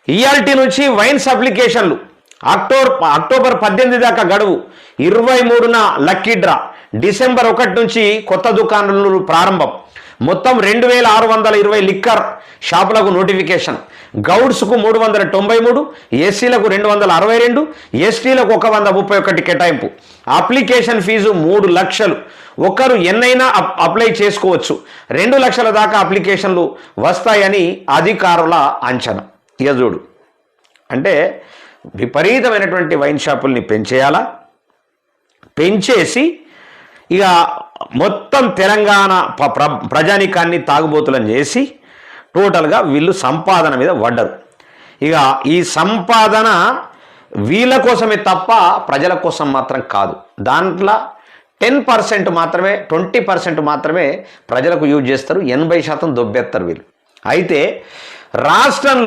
ఇయాల్టీ నుంచి వైన్స్ అప్లికేషన్లు అక్టోబర్ 18 దాకా గడువు. 23న లక్కీ డ్రా. డిసెంబర్ 1 నుంచి కొత్త దుకాణాలు ప్రారంభం. మొత్తం 2620 లిక్కర్ షాపులకు నోటిఫికేషన్. గౌడ్స్కు 393, ఎస్సీలకు 262, ఎస్టీలకు 131 కేటాయింపు. అప్లికేషన్ ఫీజు 3 లక్షలు. ఒకరు ఎన్నైనా అప్లై చేసుకోవచ్చు. 2 లక్షల దాకా అప్లికేషన్లు వస్తాయని అధికారుల అంచనా. ఇక చూడు, అంటే విపరీతమైనటువంటి వైన్ షాపుల్ని పెంచేయాలా, పెంచేసి ఇక మొత్తం తెలంగాణ ప్రజానికాన్ని తాగుబోతులను చేసి టోటల్గా వీళ్ళు సంపాదన మీద పడ్డరు. ఇక ఈ సంపాదన వీళ్ళ కోసమే తప్ప ప్రజల కోసం మాత్రం కాదు. దాంట్లో 10% మాత్రమే, 20% మాత్రమే ప్రజలకు యూజ్ చేస్తారు. 80% దొబ్బెత్తారు వీళ్ళు. అయితే రాష్ట్రంలో